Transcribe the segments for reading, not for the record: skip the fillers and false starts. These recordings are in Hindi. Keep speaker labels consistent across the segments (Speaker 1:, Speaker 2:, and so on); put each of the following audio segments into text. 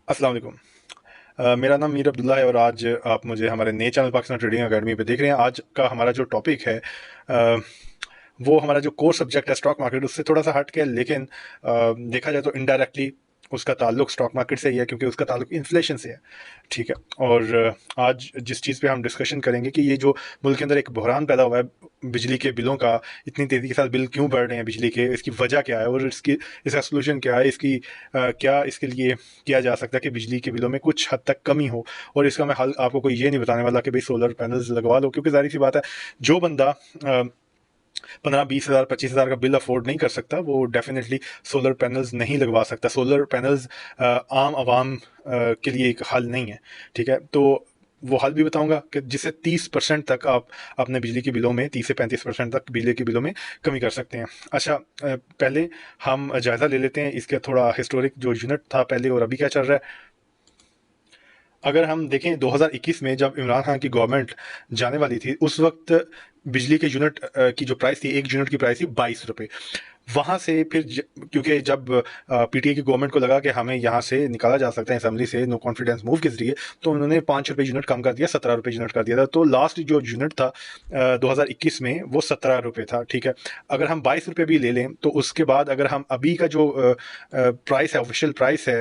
Speaker 1: अस्सलाम वालेकुम। मेरा नाम मीर अब्दुल्ला है और आज आप मुझे हमारे नए चैनल पाकिस्तान ट्रेडिंग एकेडमी पे देख रहे हैं। आज का हमारा जो टॉपिक है अ, वो हमारा जो कोर सब्जेक्ट है स्टॉक मार्केट, उससे थोड़ा सा हट के, लेकिन देखा जाए तो इनडायरेक्टली उसका ताल्लुक स्टॉक मार्केट से ही है, क्योंकि उसका ताल्लुक इन्फ्लेशन से है। ठीक है। और आज जिस चीज़ पे हम डिस्कशन करेंगे कि ये जो मुल्क के अंदर एक बहरान पैदा हुआ है बिजली के बिलों का, इतनी तेज़ी के साथ बिल क्यों बढ़ रहे हैं बिजली के, इसकी वजह क्या है और इसका सोल्यूशन क्या है, क्या इसके लिए किया जा सकता है कि बिजली के बिलों में कुछ हद तक कमी हो। और इसका मैं हल आपको कोई ये नहीं बताने वाला कि भाई सोलर पैनल्स लगवा लो, क्योंकि जाहिर सी बात है, जो बंदा 15-20 हज़ार 25 हज़ार का बिल अफोर्ड नहीं कर सकता, वो डेफिनेटली सोलर पैनल्स नहीं लगवा सकता। सोलर पैनल्स आम आवाम के लिए एक हल नहीं है। ठीक है। तो वो हल भी बताऊंगा कि जिससे 30% तक आप अपने बिजली के बिलों में, 30 से 35% तक बिजली के बिलों में कमी कर सकते हैं। अच्छा, पहले हम जायज़ा ले लेते हैं इसका थोड़ा हिस्टोरिक, जो यूनिट था पहले और अभी क्या चल रहा है। अगर हम देखें 2021 में जब इमरान खान की गवर्नमेंट जाने वाली थी, उस वक्त बिजली के यूनिट की जो प्राइस थी, एक यूनिट की प्राइस थी 22 रुपये। वहां से फिर क्योंकि जब पीटीए की गवर्नमेंट को लगा कि हमें यहाँ से निकाला जा सकता है असेंबली से नो कॉन्फिडेंस मूव के जरिए, तो उन्होंने 5 रुपये यूनिट कम कर दिया, 17 रुपये यूनिट कर दिया था। तो लास्ट जो यूनिट था 2021 में, वो 17 रुपये था। ठीक है। अगर हम 22 रुपये भी ले लें तो उसके बाद अगर हम अभी का जो प्राइस है, ऑफिशियल प्राइस है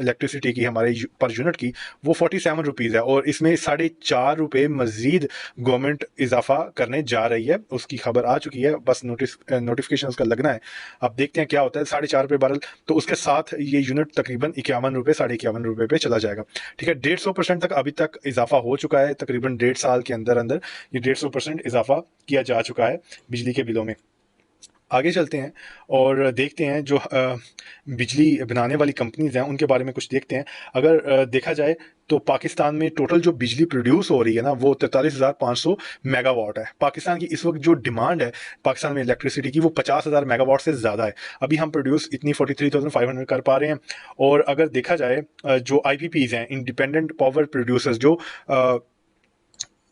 Speaker 1: इलेक्ट्रिसिटी की हमारे पर यूनिट की, वो 47 रुपीज़ है। और इसमें 4.5 रुपये मजीद गवर्नमेंट इजाफा करने जा रही है, उसकी खबर आ चुकी है, बस नोटिफिकेशन उसका लगना है। अब देखते हैं क्या होता है। 4.5 रुपये बैरल, तो उसके साथ ये यूनिट तकरीबन 51 रुपये, 51.5 रुपये पे चला जाएगा। ठीक है। 150% तक अभी तक इजाफा हो चुका है, तकरीबन 1.5 साल के अंदर अंदर ये 150% इजाफा किया जा चुका है बिजली के बिलों में। आगे चलते हैं और देखते हैं जो बिजली बनाने वाली कंपनीज हैं उनके बारे में कुछ देखते हैं। अगर देखा जाए तो पाकिस्तान में टोटल जो बिजली प्रोड्यूस हो रही है ना, वो 43,500 मेगावाट है। पाकिस्तान की इस वक्त जो डिमांड है पाकिस्तान में इलेक्ट्रिसिटी की, वो 50,000 मेगावाट से ज़्यादा है। अभी हम प्रोड्यूस इतनी 43,500 कर पा रहे हैं। और अगर देखा जाए जो आईपीपीज हैं, इंडिपेंडेंट पावर प्रोड्यूसर्स, जो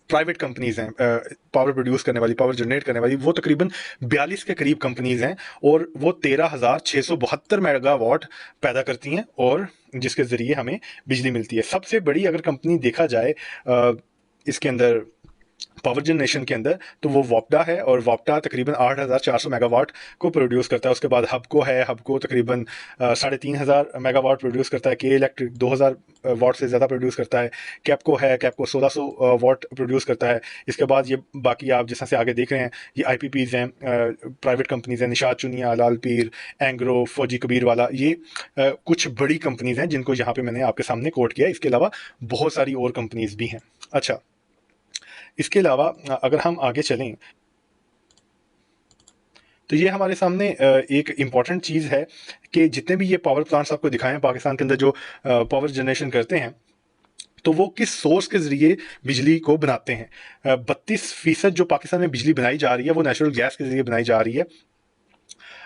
Speaker 1: प्राइवेट कंपनीज हैं पावर प्रोड्यूस करने वाली, पावर जनरेट करने वाली, वो तकरीबन 42 के करीब कंपनीज हैं। और वो 13,672 मेगावाट पैदा करती हैं, और जिसके ज़रिए हमें बिजली मिलती है। सबसे बड़ी अगर कंपनी देखा जाए इसके अंदर, पावर जनरेशन के अंदर, तो वो वोप्टा है। और वोप्टा तकरीबन 8,400 मेगावाट को प्रोड्यूस करता है। उसके बाद हबको है, हबको तकरीबन 3,500 मेगावाट प्रोड्यूस करता है। के इलेक्ट्रिक 2,000 वाट से ज़्यादा प्रोड्यूस करता है। कैपको है, कैपको 1,600 वाट प्रोड्यूस करता है। इसके बाद ये बाकी आप जैसा से आगे देख रहे हैं, ये आई पी पीज़ हैं, प्राइवेट कंपनीज हैं, निशात चुनिया, लाल पीर, एंग्रो, फौजी कबीर वाला, ये कुछ बड़ी कंपनीज हैं जिनको यहाँ पे मैंने आपके सामने कोट किया। इसके अलावा बहुत सारी और कंपनीज भी हैं। अच्छा, इसके अलावा अगर हम आगे चलें तो ये हमारे सामने एक इम्पॉर्टेंट चीज़ है कि जितने भी ये पावर प्लांट्स आपको दिखाए हैं पाकिस्तान के अंदर, जो पावर जनरेशन करते हैं, तो वो किस सोर्स के जरिए बिजली को बनाते हैं। 32% जो पाकिस्तान में बिजली बनाई जा रही है, वो नेचुरल गैस के जरिए बनाई जा रही है।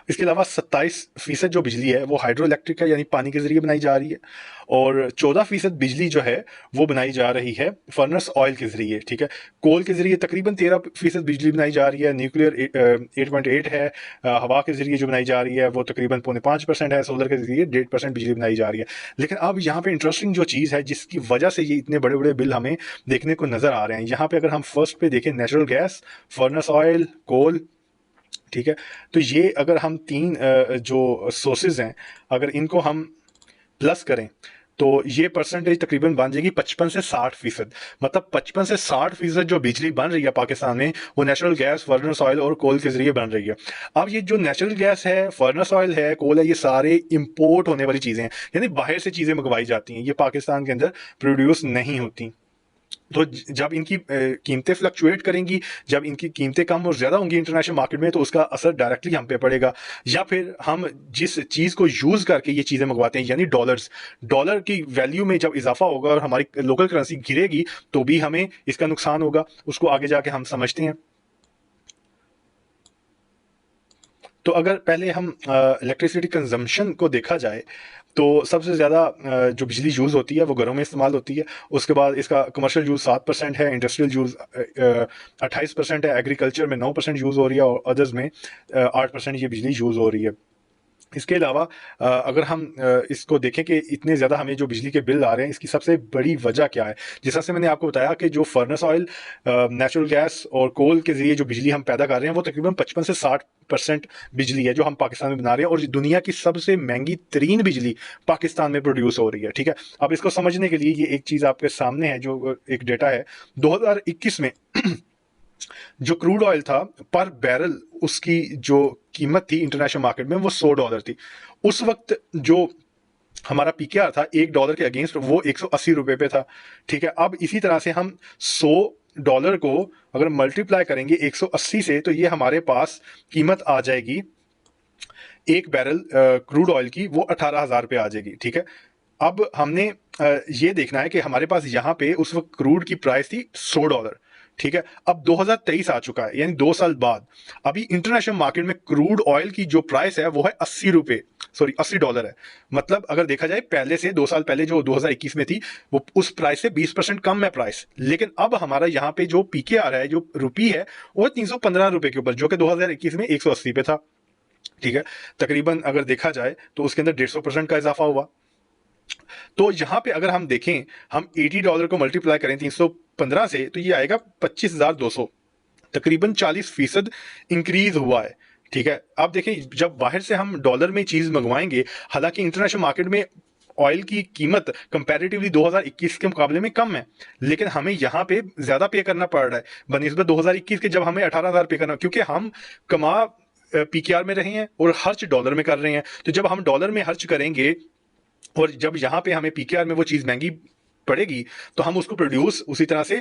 Speaker 1: इसके अलावा 27% जो बिजली है वो हाइड्रो इलेक्ट्रिक है, यानी पानी के जरिए बनाई जा रही है। और 14% बिजली जो है वो बनाई जा रही है फर्नस ऑयल के जरिए। ठीक है। कोल के जरिए तकरीबन 13% बिजली बनाई जा रही है। न्यूक्लियर 8.8 है। हवा के जरिए जो बनाई जा रही है वो तकरीबन 5.5% है। सोलर के जरिए 1.5% बिजली बनाई जा रही है। लेकिन अब यहाँ पे इंटरेस्टिंग जो चीज़ है, जिसकी वजह से ये इतने बड़े बड़े बिल हमें देखने को नजर आ रहे हैं, यहाँ पे अगर हम फर्स्ट पे देखें, नेचुरल गैस, फर्नस ऑयल, कोल। ठीक है। तो ये अगर हम तीन जो सोर्सेज हैं, अगर इनको हम प्लस करें, तो ये परसेंटेज तकरीबन बन जाएगी 55 से 60%। मतलब 55 से 60% जो बिजली बन रही है पाकिस्तान में, वो नेचुरल गैस, फर्नेस ऑयल और कोल के जरिए बन रही है। अब ये जो नेचुरल गैस है, फर्नेस ऑयल है, कोल है, ये सारे इंपोर्ट होने वाली चीजें हैं, यानी बाहर से चीजें मंगवाई जाती हैं, ये पाकिस्तान के अंदर प्रोड्यूस नहीं होती। तो जब इनकी कीमतें फ्लक्चुएट करेंगी, जब इनकी कीमतें कम और ज़्यादा होंगी इंटरनेशनल मार्केट में, तो उसका असर डायरेक्टली हम पे पड़ेगा। या फिर हम जिस चीज़ को यूज़ करके ये चीज़ें मंगवाते हैं, यानी डॉलर्स, डॉलर की वैल्यू में जब इजाफा होगा और हमारी लोकल करेंसी गिरेगी, तो भी हमें इसका नुकसान होगा। उसको आगे जाके हम समझते हैं। तो अगर पहले हम इलेक्ट्रिसिटी कंजम्पशन को देखा जाए, तो सबसे ज़्यादा जो बिजली यूज़ होती है वो घरों में इस्तेमाल होती है। उसके बाद इसका कमर्शियल यूज़ 7% है, इंडस्ट्रियल यूज़ 28% है, एग्रीकल्चर में 9% यूज़ हो रही है, और अदर्स में 8% ये बिजली यूज़ हो रही है। इसके अलावा अगर हम इसको देखें कि इतने ज़्यादा हमें जो बिजली के बिल आ रहे हैं, इसकी सबसे बड़ी वजह क्या है? जिस तरह से मैंने आपको बताया कि जो फर्नेस ऑयल, नेचुरल गैस और कोल के ज़रिए जो बिजली हम पैदा कर रहे हैं, वो तकरीबन 55 से 60% बिजली है जो हम पाकिस्तान में बना रहे हैं, और दुनिया की सबसे महंगी तरीन बिजली पाकिस्तान में प्रोड्यूस हो रही है। ठीक है, अब इसको समझने के लिए ये एक चीज़ आपके सामने है, जो एक डेटा है 2021 में जो क्रूड ऑयल था पर बैरल, उसकी जो कीमत थी इंटरनेशनल मार्केट में वो $100 थी। उस वक्त जो हमारा पीकेआर था $1 के अगेंस्ट वो ₹180 पे था। ठीक है, अब इसी तरह से हम $100 को अगर मल्टीप्लाई करेंगे 180 से, तो ये हमारे पास कीमत आ जाएगी एक बैरल क्रूड ऑयल की, वो 18,000 पे आ जाएगी। ठीक है, अब हमने ये देखना है कि हमारे पास यहाँ पे उस वक्त क्रूड की प्राइस थी $100। ठीक है, अब 2023 आ चुका है, यानी 2 साल बाद अभी इंटरनेशनल मार्केट में क्रूड ऑयल की जो प्राइस है वो है $80, सॉरी $80 है। मतलब अगर देखा जाए पहले से 2 साल पहले जो 2021 में थी, वो उस प्राइस से 20% कम है प्राइस। लेकिन अब हमारा यहाँ पे जो पीके आ रहा है, जो रुपी है, वो है ₹315 के ऊपर, जो कि 2021 में 180 पे था। ठीक है, तकरीबन अगर देखा जाए तो उसके अंदर 150% का इजाफा हुआ। तो यहां पे अगर हम देखें, हम $80 को मल्टीप्लाई करें 315 से, तो ये आएगा 25,200, तकरीबन 40% इंक्रीज हुआ है। ठीक है, आप देखें जब बाहर से हम डॉलर में चीज मंगवाएंगे, हालांकि इंटरनेशनल मार्केट में ऑयल की कीमत कंपैरेटिवली 2021 के मुकाबले में कम है, लेकिन हमें यहाँ पे ज्यादा पे करना पड़ रहा है बनिस्बत 2021 के, जब हमें 18,000 पे करना, क्योंकि हम कमा पीकेआर में रहे हैं और खर्च डॉलर में कर रहे हैं। तो जब हम डॉलर में खर्च करेंगे और जब यहाँ पे हमें पीकेआर में वो चीज़ महंगी पड़ेगी, तो हम उसको प्रोड्यूस उसी तरह से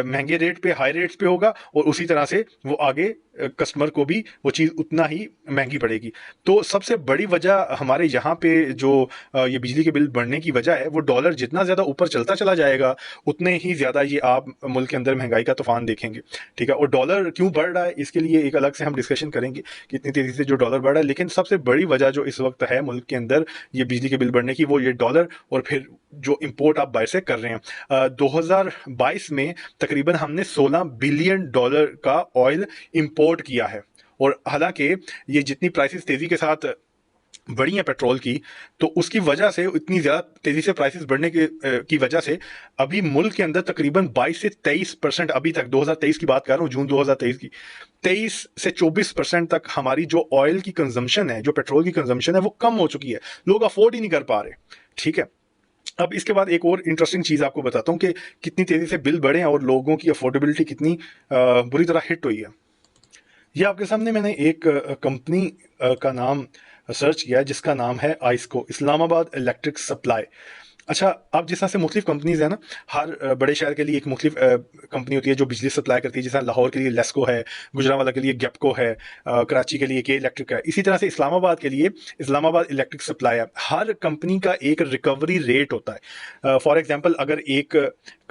Speaker 1: महंगे रेट पे, हाई रेट्स पे होगा, और उसी तरह से वो आगे कस्टमर को भी वो चीज़ उतना ही महंगी पड़ेगी। तो सबसे बड़ी वजह हमारे यहाँ पे जो ये बिजली के बिल बढ़ने की वजह है, वो डॉलर जितना ज़्यादा ऊपर चलता चला जाएगा, उतने ही ज़्यादा ये आप मुल्क के अंदर महंगाई का तूफान देखेंगे। ठीक है, और डॉलर क्यों बढ़ रहा है, इसके लिए एक अलग से हम डिस्कशन करेंगे कि इतनी तेज़ी से जो डॉलर बढ़ रहा है, लेकिन सबसे बड़ी वजह जो इस वक्त है मुल्क के अंदर ये बिजली के बिल बढ़ने की, वो ये डॉलर और फिर जो इंपोर्ट आप बाहर से कर रहे हैं। 2022 में तकरीबन हमने $16 बिलियन का ऑयल इंपोर्ट किया है, और हालांकि ये जितनी प्राइसेस तेजी के साथ बढ़ी हैं पेट्रोल की, तो उसकी वजह से, इतनी ज्यादा तेजी से प्राइसेस बढ़ने की वजह से अभी मुल्क के अंदर तकरीबन 22 से 23% अभी तक, 2023 की बात कर रहा हूँ, जून 2023 की, 23 से 24% तक हमारी जो ऑयल की कंजम्पशन है, जो पेट्रोल की कंजम्पशन है, वो कम हो चुकी है। लोग अफोर्ड ही नहीं कर पा रहे। ठीक है, अब इसके बाद एक और इंटरेस्टिंग चीज आपको बताता हूँ कि कितनी तेजी से बिल बढ़े हैं और लोगों की अफोर्डेबिलिटी कितनी बुरी तरह हिट हुई है। ये आपके सामने मैंने एक कंपनी का नाम सर्च किया है, जिसका नाम है आइस्को, इस्लामाबाद इलेक्ट्रिक सप्लाई। अच्छा, अब जिस तरह से मुख्तलिफ कंपनीज है ना, हर बड़े शहर के लिए एक मुख्तलिफ कंपनी होती है जो बिजली सप्लाई करती है। जैसा लाहौर के लिए लेस्को है, गुजरांवाला के लिए गेपको है, कराची के लिए के इलेक्ट्रिक है। इसी तरह से इस्लामाबाद के लिए इस्लामाबाद इलेक्ट्रिक सप्लाई है। हर कंपनी का एक रिकवरी रेट होता है। फॉर एग्जाम्पल, अगर एक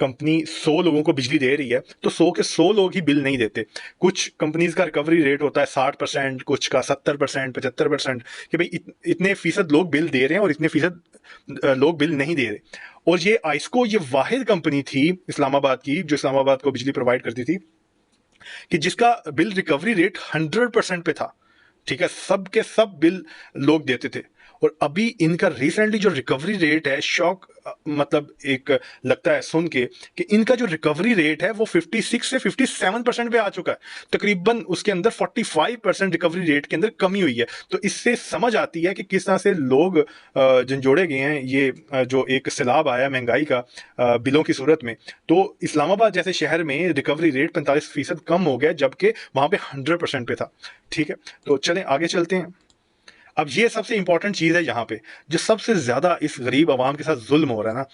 Speaker 1: कंपनी 100 लोगों को बिजली दे रही है, तो 100 के 100 लोग ही बिल नहीं देते। कुछ कंपनीज का रिकवरी रेट होता है 60%, कुछ का 70%, 75%, कि भाई इतने फीसद लोग बिल दे रहे हैं और इतने फीसद लोग बिल नहीं दे रहे। और ये आइस्को ये वाहिद कंपनी थी इस्लामाबाद की, जो इस्लामाबाद को बिजली प्रोवाइड करती थी, कि जिसका बिल रिकवरी रेट 100% पे था। ठीक है, सब के सब बिल लोग देते थे। और अभी इनका रिसेंटली जो रिकवरी रेट है, शॉक मतलब एक लगता है सुन के, कि इनका जो रिकवरी रेट है वो 56 से 57% पे आ चुका है। तकरीबन उसके अंदर 45% रिकवरी रेट के अंदर कमी हुई है। तो इससे समझ आती है कि किस तरह से लोग झंझोड़े गए हैं। ये जो एक सैलाब आया महंगाई का बिलों की सूरत में, तो इस्लामाबाद जैसे शहर में रिकवरी रेट 45% कम हो गया, जबकि वहां पे 100% पे था। ठीक है, तो चलें आगे चलते हैं। अब ये सबसे इंपॉर्टेंट चीज है यहाँ पे, जो सबसे ज्यादा इस गरीब आवाम के साथ जुल्म हो रहा है ना,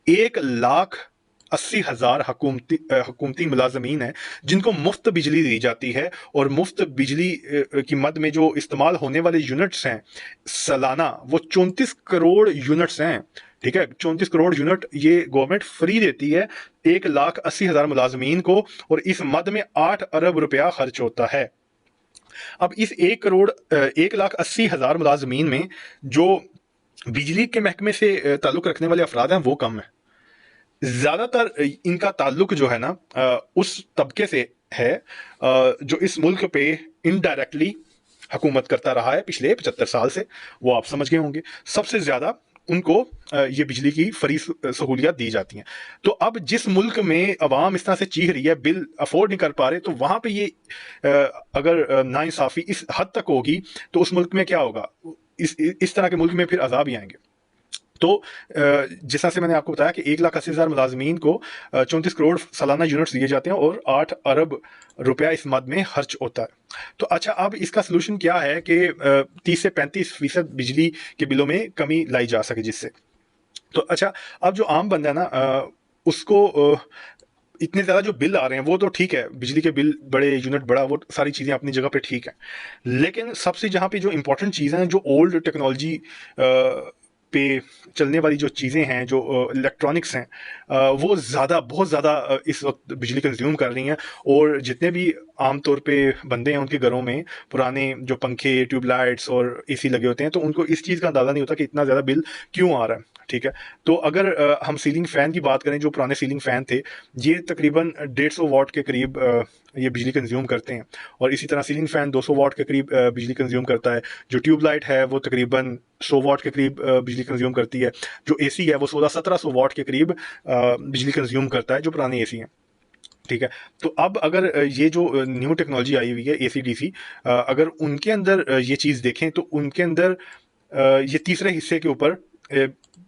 Speaker 1: 1,80,000 हुकूमती मुलाजमीन है जिनको मुफ्त बिजली दी जाती है, और मुफ्त बिजली की मद में जो इस्तेमाल होने वाले यूनिट्स हैं सालाना, वो 34 करोड़ यूनिट्स हैं। ठीक है, 34 करोड़ यूनिट ये गवर्नमेंट फ्री देती है 1,80,000 मुलाजमीन को, और इस मद में 8 अरब रुपया खर्च होता है। अब इस 1,80,000 मुलाजमीन में जो बिजली के महकमे से ताल्लुक रखने वाले अफराद हैं वो कम है। ज्यादातर इनका ताल्लुक जो है ना उस तबके से है जो इस मुल्क पे इनडायरेक्टली हुकूमत करता रहा है पिछले 75 साल से, वो आप समझ गए होंगे। सबसे ज़्यादा उनको ये बिजली की फ्री सहूलियत दी जाती हैं। तो अब जिस मुल्क में अवाम इस तरह से चीख रही है, बिल अफोर्ड नहीं कर पा रहे, तो वहाँ पे ये अगर नाइंसाफ़ी इस हद तक होगी तो उस मुल्क में क्या होगा? इस तरह के मुल्क में फिर अज़ाब ही आएंगे। तो जिस तरह से मैंने आपको बताया कि 1,80,000 मुलाजमीन को 34 करोड़ सालाना यूनिट्स दिए जाते हैं और 8 अरब रुपया इस मद में खर्च होता है। तो अच्छा, अब इसका सोल्यूशन क्या है कि 30 से 35% बिजली के बिलों में कमी लाई जा सके जिससे। तो अच्छा, अब जो आम बंदा है ना, उसको इतने ज़्यादा जो बिल आ रहे हैं वो तो ठीक है, बिजली के बिल बड़े, यूनिट बड़ा, वो सारी चीज़ें अपनी जगह पे ठीक है। लेकिन सबसे जहाँ पे जो इम्पोर्टेंट चीज़ें हैं, जो ओल्ड टेक्नोलॉजी पे चलने वाली जो चीज़ें हैं, जो इलेक्ट्रॉनिक्स हैं, वो ज़्यादा, बहुत ज़्यादा इस वक्त बिजली कंज्यूम कर रही हैं। और जितने भी आमतौर पे बंदे हैं उनके घरों में पुराने जो पंखे, ट्यूबलाइट्स और एसी लगे होते हैं, तो उनको इस चीज़ का अंदाज़ा नहीं होता कि इतना ज़्यादा बिल क्यों आ रहा है। ठीक है, तो अगर हम सीलिंग फ़ैन की बात करें, जो पुराने सीलिंग फ़ैन थे, ये तकरीबन 150 वाट के करीब ये बिजली कंज्यूम करते हैं। और इसी तरह सीलिंग फ़ैन 200 वाट के करीब बिजली कंज्यूम करता है। जो ट्यूबलाइट है वो तकरीबन 100 वाट के करीब बिजली कंज्यूम करती है। जो एसी है वो 1600-1700 वाट के करीब बिजली कंज्यूम करता है, जो पुराने एसी हैं। ठीक है, तो अब अगर ये जो न्यू टेक्नोलॉजी आई हुई है एसी डीसी, अगर उनके अंदर ये चीज़ देखें तो उनके अंदर ये तीसरे हिस्से के ऊपर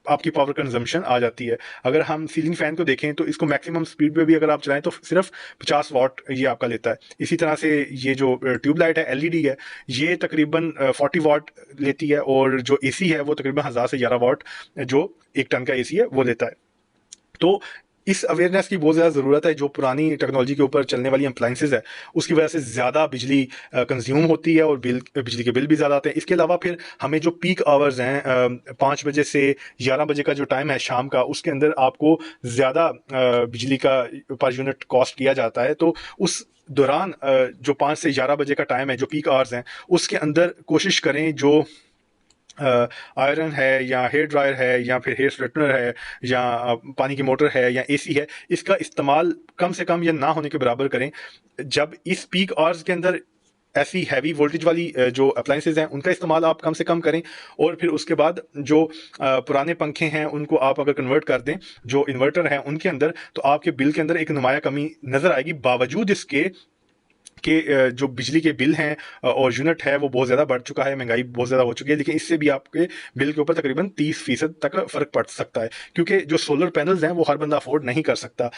Speaker 1: आपकी पावर कंजम्पशन आ जाती है। अगर हम सीलिंग फैन को देखें तो इसको मैक्सिमम स्पीड पे भी अगर आप चलाएं तो सिर्फ 50 वाट ये आपका लेता है। इसी तरह से ये जो ट्यूबलाइट है, एलईडी है, ये तकरीबन 40 वाट लेती है। और जो एसी है वो तकरीबन 1000 से 11 वाट, जो 1 टन का एसी है, वो लेता है। तो इस अवेयरनेस की बहुत ज़्यादा ज़रूरत है। जो पुरानी टेक्नोलॉजी के ऊपर चलने वाली अप्लाइंसेज है, उसकी वजह से ज़्यादा बिजली कंज्यूम होती है और बिजली के बिल भी ज़्यादा आते हैं। इसके अलावा फिर हमें जो पीक आवर्स हैं, 5 बजे से 11 बजे का जो टाइम है शाम का, उसके अंदर आपको ज़्यादा बिजली का पर यूनिट कॉस्ट किया जाता है। तो उस दौरान जो 5 से 11 बजे का टाइम है, जो पीक आवर्स हैं, उसके अंदर कोशिश करें जो आयरन है या हेयर ड्रायर है या फिर हेयर स्ट्रेटनर है या पानी की मोटर है या एसी है, इसका इस्तेमाल कम से कम या ना होने के बराबर करें। जब इस पीक आवर्स के अंदर ऐसी हैवी वोल्टेज वाली जो अप्लाइंसेज हैं उनका इस्तेमाल आप कम से कम करें। और फिर उसके बाद जो पुराने पंखे हैं उनको आप अगर कन्वर्ट कर दें जो इन्वर्टर है उनके अंदर, तो आपके बिल के अंदर एक नुमाया कमी नजर आएगी, बावजूद इसके कि जो बिजली के बिल हैं और यूनिट है वो बहुत ज़्यादा बढ़ चुका है, महंगाई बहुत ज़्यादा हो चुकी है। लेकिन इससे भी आपके बिल के ऊपर तकरीबन 30% तक फ़र्क पड़ सकता है, क्योंकि जो सोलर पैनल्स हैं वो हर बंदा अफोर्ड नहीं कर सकता।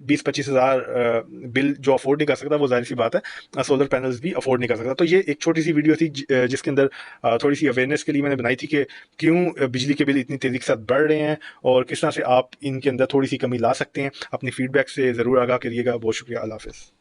Speaker 1: 20-25 हज़ार बिल जो अफोर्ड नहीं कर सकता, वो जाहिर सी बात है सोलर पैनल्स भी अफोर्ड नहीं कर सकता। तो ये एक छोटी सी वीडियो थी जिसके अंदर थोड़ी सी अवेयरनेस के लिए मैंने बनाई थी कि क्यों बिजली के बिल इतनी तेज़ी के साथ बढ़ रहे हैं और किस तरह से आप इनके अंदर थोड़ी सी कमी ला सकते हैं। अपनी फीडबैक से ज़रूर आगाह करिएगा। बहुत शुक्रिया। अल्लाह हाफ़िज़।